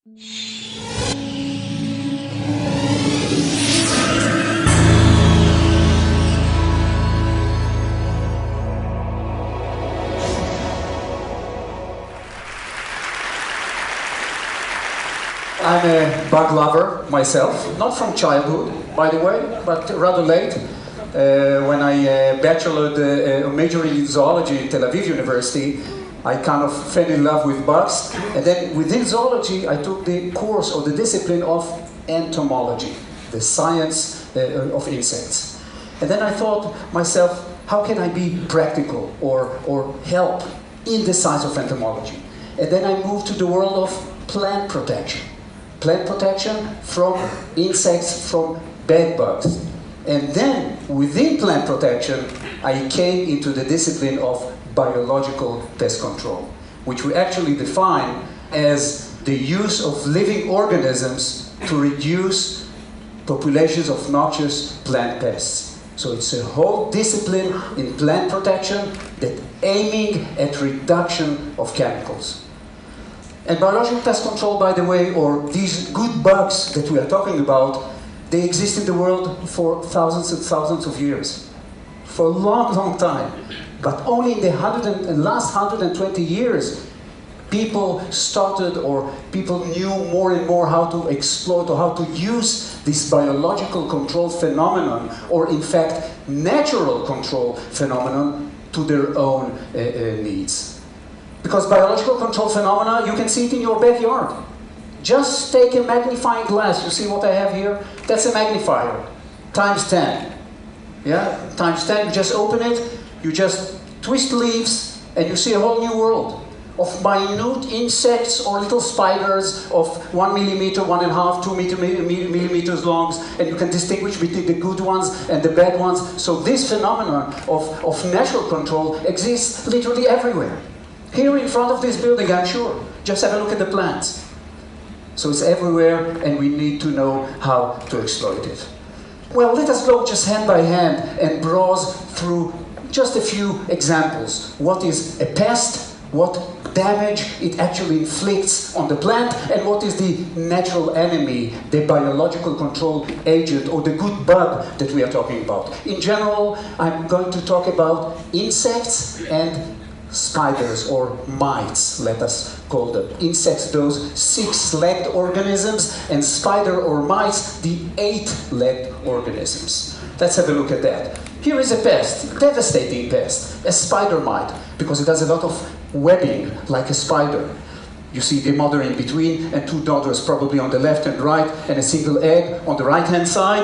I'm a bug lover myself, not from childhood, by the way, but rather late. When I majoring in zoology at Tel Aviv University, I kind of fell in love with bugs. And then within zoology, I took the course or the discipline of entomology, the science of insects. And then I thought myself, how can I be practical or help in the science of entomology? And then I moved to the world of plant protection. Plant protection from insects, from bed bugs. And then, within plant protection, I came into the discipline of biological pest control, which we actually define as the use of living organisms to reduce populations of noxious plant pests. So it's a whole discipline in plant protection that aiming at reduction of chemicals. And biological pest control, by the way, or these good bugs that we are talking about, they exist in the world for thousands and thousands of years. For a long, long time. But only in the last 120 years, people started, or people knew more and more how to exploit or how to use this biological control phenomenon, or in fact, natural control phenomenon to their own needs. Because biological control phenomena, you can see it in your backyard. Just take a magnifying glass. You see what I have here? That's a magnifier. Times 10. Yeah? Times 10. You just open it. You just twist leaves. And you see a whole new world of minute insects or little spiders of 1 millimeter, 1.5, 2 millimeters long. And you can distinguish between the good ones and the bad ones. So this phenomenon of natural control exists literally everywhere. Here in front of this building, I'm sure. Just have a look at the plants. So it's everywhere, and we need to know how to exploit it. Well, let us go just hand by hand and browse through just a few examples. What is a pest, what damage it actually inflicts on the plant, and what is the natural enemy, the biological control agent, or the good bug that we are talking about. In general, I'm going to talk about insects and spiders, or mites, let us call them. Insects, those 6-legged organisms, and spider or mites, the 8-legged organisms. Let's have a look at that. Here is a pest, devastating pest, a spider mite, because it has a lot of webbing, like a spider. You see the mother in between, and 2 daughters probably on the left and right, and a single egg on the right-hand side.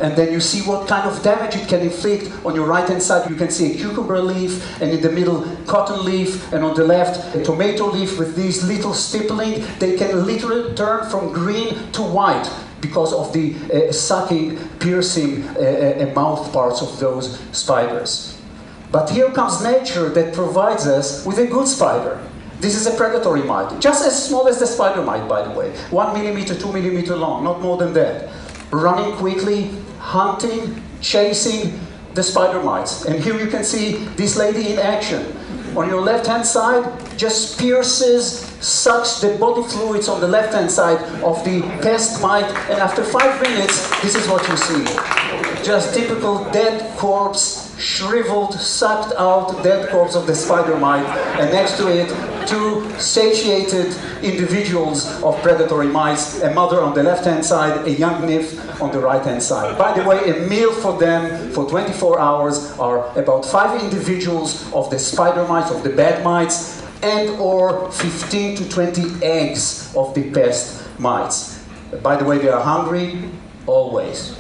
And then you see what kind of damage it can inflict. On your right-hand side, you can see a cucumber leaf, and in the middle, cotton leaf, and on the left, a tomato leaf with these little stippling. They can literally turn from green to white because of the sucking, piercing mouth parts of those spiders. But here comes nature that provides us with a good spider. This is a predatory mite, just as small as the spider mite, by the way. 1 millimeter, 2 millimeter long, not more than that. Running quickly, hunting, chasing the spider mites. And here you can see this lady in action. On your left-hand side, just pierces, sucks the body fluids on the left-hand side of the pest mite, and after 5 minutes, this is what you see. Just typical dead corpse, shriveled, sucked out dead corpse of the spider mite, and next to it, 2 satiated individuals of predatory mice, a mother on the left-hand side, a young nymph on the right-hand side. By the way, a meal for them for 24 hours are about 5 individuals of the spider mites, of the bad mites, and or 15 to 20 eggs of the pest mites. By the way, they are hungry, always.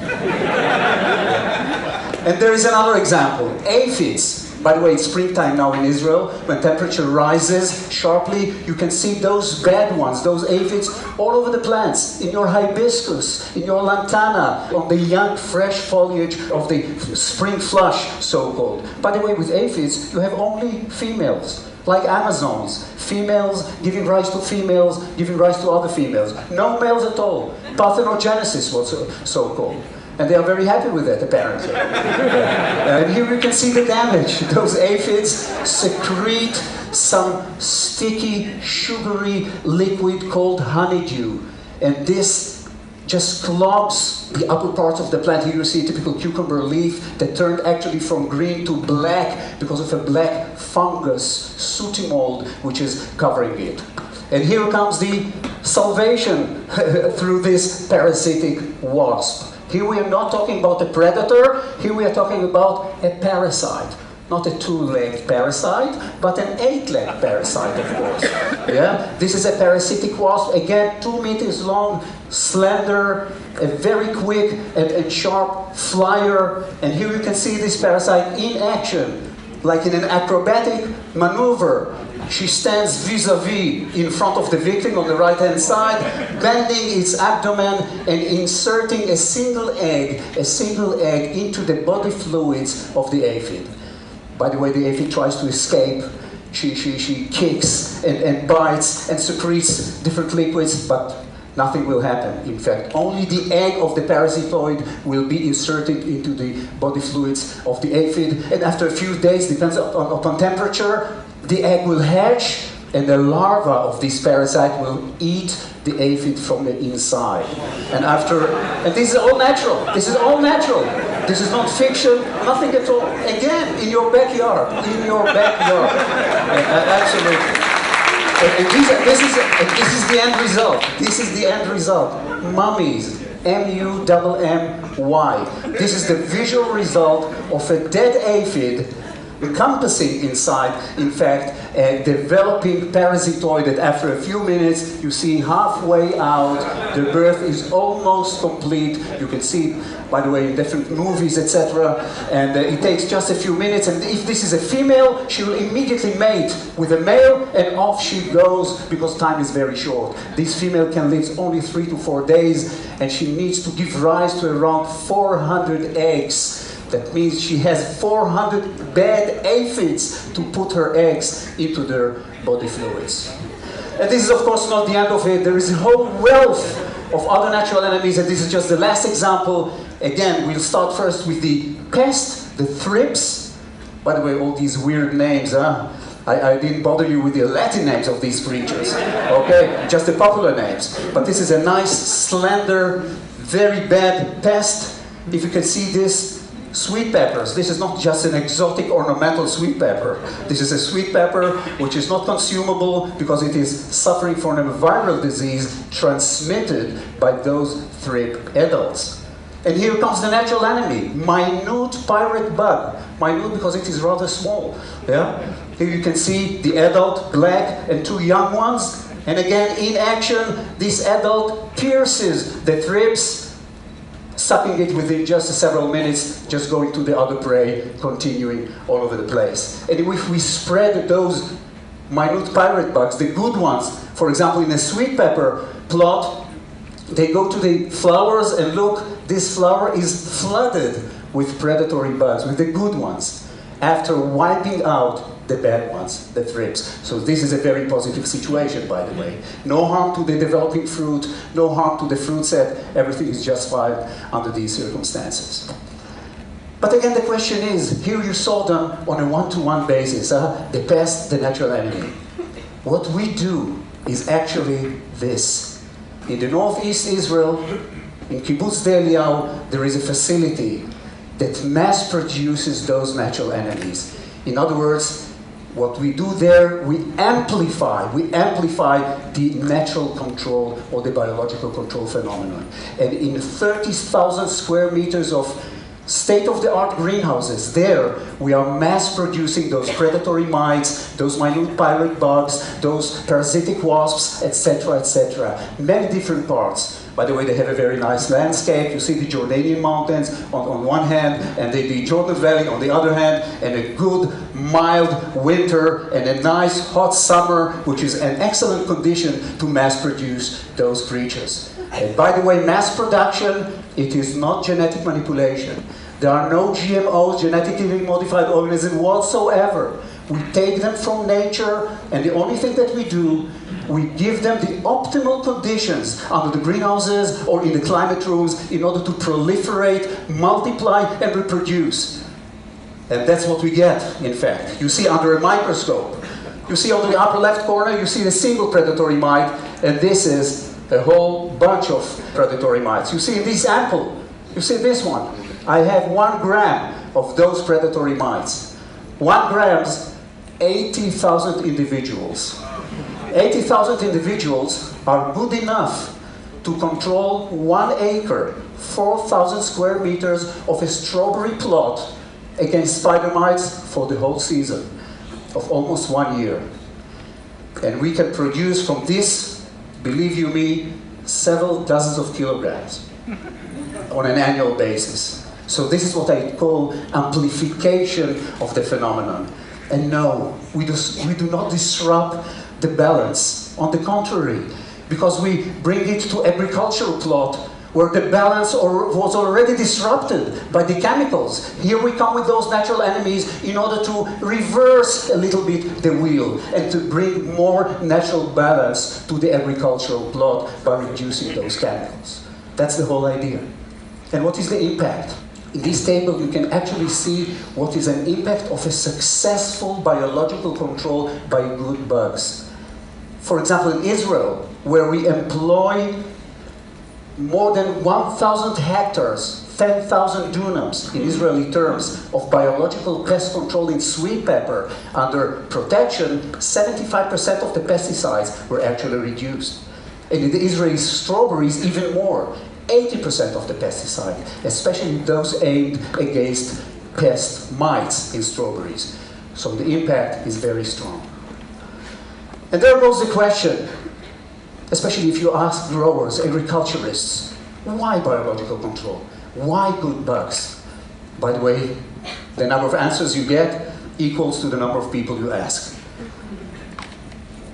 And there is another example, aphids. By the way, it's springtime now in Israel. When temperature rises sharply, you can see those bad ones, those aphids, all over the plants. In your hibiscus, in your lantana, on the young, fresh foliage of the spring flush, so-called. By the way, with aphids, you have only females. Like Amazons, females giving rise to females, giving rise to other females. No males at all. Parthenogenesis, what's so-called. And they are very happy with that, apparently. And here you can see the damage. Those aphids secrete some sticky, sugary liquid called honeydew. And this just clogs the upper parts of the plant. Here you see a typical cucumber leaf that turned actually from green to black because of a black fungus, sooty mold, which is covering it. And here comes the salvation through this parasitic wasp. Here we are not talking about a predator, here we are talking about a parasite. Not a two-legged parasite, but an eight-legged parasite, of course. Yeah? This is a parasitic wasp, again, 2 meters long, slender, a very quick and sharp flyer. And here you can see this parasite in action, like in an acrobatic maneuver. She stands vis-a-vis in front of the victim on the right-hand side, bending its abdomen and inserting a single egg into the body fluids of the aphid. By the way, the aphid tries to escape. She kicks and bites and secretes different liquids, but nothing will happen. In fact, only the egg of the parasitoid will be inserted into the body fluids of the aphid. And after a few days, depends upon temperature, the egg will hatch, and the larva of this parasite will eat the aphid from the inside. And this is all natural. This is all natural. This is not fiction, nothing at all. Again, in your backyard. In your backyard. Absolutely. And this is the end result. This is the end result. Mummies. M-U-M-M-Y. This is the visual result of a dead aphid encompassing inside, in fact, a developing parasitoid that after a few minutes, you see halfway out, the birth is almost complete. You can see it, by the way, in different movies, etc. And it takes just a few minutes. And if this is a female, she will immediately mate with a male, and off she goes, because time is very short. This female can live only 3 to 4 days, and she needs to give rise to around 400 eggs. That means she has 400 bad aphids to put her eggs into their body fluids. And this is, of course, not the end of it. There is a whole wealth of other natural enemies, and this is just the last example. Again, we'll start first with the pest, the thrips. By the way, all these weird names, huh? I didn't bother you with the Latin names of these creatures. Okay, just the popular names. But this is a nice, slender, very bad pest. If you can see this, sweet peppers. This is not just an exotic ornamental sweet pepper. This is a sweet pepper which is not consumable because it is suffering from a viral disease transmitted by those thrip adults. And here comes the natural enemy, minute pirate bug. Minute because it is rather small. Yeah? Here you can see the adult, black, and 2 young ones. And again, in action, this adult pierces the thrips, sucking it within just several minutes, just going to the other prey, continuing all over the place. And if we spread those minute pirate bugs, the good ones, for example, in a sweet pepper plot, they go to the flowers and look, this flower is flooded with predatory bugs, with the good ones, after wiping out the bad ones, the thrips. So this is a very positive situation, by the way. No harm to the developing fruit, no harm to the fruit set, everything is justified under these circumstances. But again, the question is, here you saw them on a one-to-one basis, the pest, the natural enemy. What we do is actually this. In the northeast Israel, in Kibbutz Eliyahu, there is a facility that mass produces those natural enemies. In other words, what we do there, we amplify the natural control or the biological control phenomenon. And in 30,000 square meters of state-of-the-art greenhouses, there we are mass producing those predatory mites, those minute pirate bugs, those parasitic wasps, etc., etc. Many different parts. By the way, they have a very nice landscape. You see the Jordanian mountains on one hand, and the Jordan Valley on the other hand, and a good, mild winter, and a nice, hot summer, which is an excellent condition to mass produce those creatures. And by the way, mass production, it is not genetic manipulation. There are no GMOs, genetically modified organisms whatsoever. We take them from nature, and the only thing that we do, we give them the optimal conditions under the greenhouses or in the climate rooms in order to proliferate, multiply, and reproduce. And that's what we get, in fact. You see under a microscope You see on the upper left corner, you see the single predatory mite, and this is a whole bunch of predatory mites. You see in this ample, you see this one. I have 1 gram of those predatory mites. 1 grams, 80,000 individuals. 80,000 individuals are good enough to control 1 acre, 4,000 square meters of a strawberry plot against spider mites for the whole season of almost 1 year. And we can produce from this, believe you me, several dozens of kilograms on an annual basis. So this is what I call amplification of the phenomenon. And no, we do not disrupt the balance. On the contrary, because we bring it to agricultural plot where the balance was already disrupted by the chemicals. Here we come with those natural enemies in order to reverse a little bit the wheel and to bring more natural balance to the agricultural plot by reducing those chemicals. That's the whole idea. And what is the impact? In this table you can actually see what is an impact of a successful biological control by good bugs. For example, in Israel, where we employ more than 1,000 hectares, 10,000 dunams in Israeli terms of biological pest control in sweet pepper under protection, 75% of the pesticides were actually reduced. And in the Israeli strawberries, even more, 80% of the pesticide, especially those aimed against pest mites in strawberries. So the impact is very strong. And there goes the question, especially if you ask growers, agriculturists, why biological control? Why good bugs? By the way, the number of answers you get equals to the number of people you ask.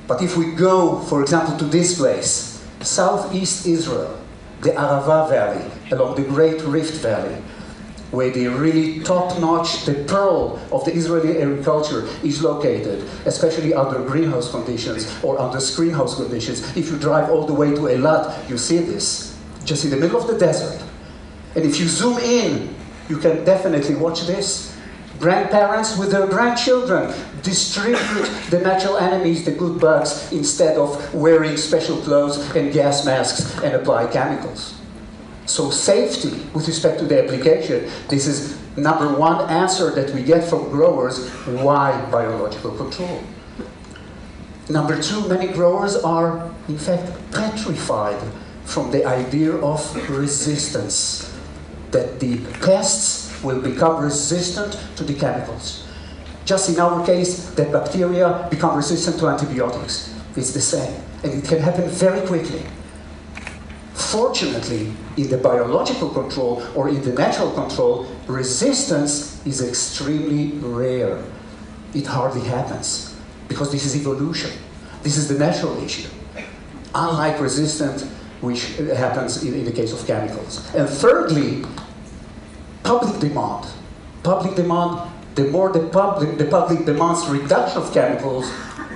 But if we go, for example, to this place, southeast Israel, the Arava Valley, along the Great Rift Valley, where the really top-notch, the pearl of the Israeli agriculture is located, especially under greenhouse conditions or under screenhouse conditions. If you drive all the way to Eilat, you see this, just in the middle of the desert. And if you zoom in, you can definitely watch this. Grandparents with their grandchildren distribute the natural enemies, the good bugs, instead of wearing special clothes and gas masks and apply chemicals. So safety with respect to the application, this is number 1 answer that we get from growers, why biological control? Number 2, many growers are in fact petrified from the idea of resistance, that the pests will become resistant to the chemicals. Just in our case, that bacteria become resistant to antibiotics. It's the same, and it can happen very quickly. Fortunately, in the biological control or in the natural control, resistance is extremely rare. It hardly happens, because this is evolution. This is the natural issue. Unlike resistance, which happens in the case of chemicals. And thirdly, public demand. Public demand, the more the public demands reduction of chemicals,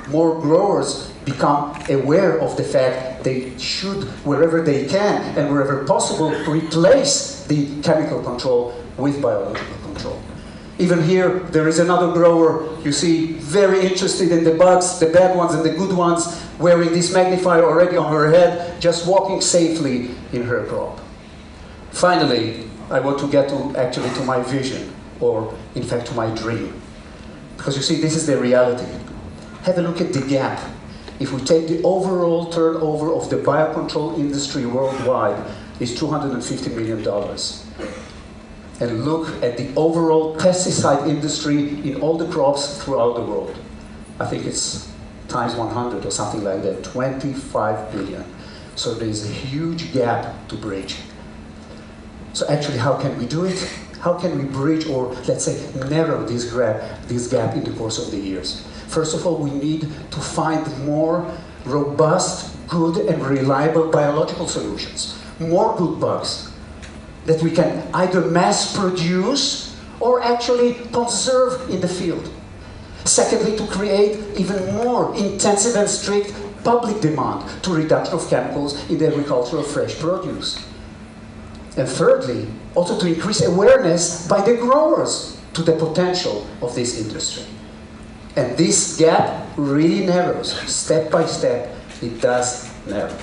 more growers become aware of the fact they should, wherever they can and wherever possible, replace the chemical control with biological control. Even here, there is another grower, you see, very interested in the bugs, the bad ones and the good ones, wearing this magnifier already on her head, just walking safely in her crop. Finally, I want to get to my vision, or in fact to my dream. Because you see, this is the reality. Have a look at the gap. If we take the overall turnover of the biocontrol industry worldwide, is $250 million. And look at the overall pesticide industry in all the crops throughout the world. I think it's times 100 or something like that, 25 billion. So there's a huge gap to bridge. So actually, how can we do it? How can we bridge, or let's say narrow this gap in the course of the years? First of all, we need to find more robust, good and reliable biological solutions. More good bugs that we can either mass produce or actually conserve in the field. Secondly, to create even more intensive and strict public demand to reduction of chemicals in the agriculture of fresh produce. And thirdly, also to increase awareness by the growers to the potential of this industry. And this gap really narrows. Step by step, it does narrow.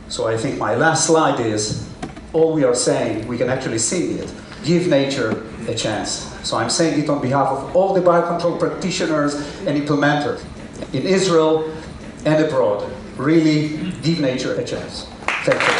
So I think my last slide is, all we are saying, we can actually sing it. Give nature a chance. So I'm saying it on behalf of all the biocontrol practitioners and implementers in Israel and abroad. Really give nature a chance. Thank you.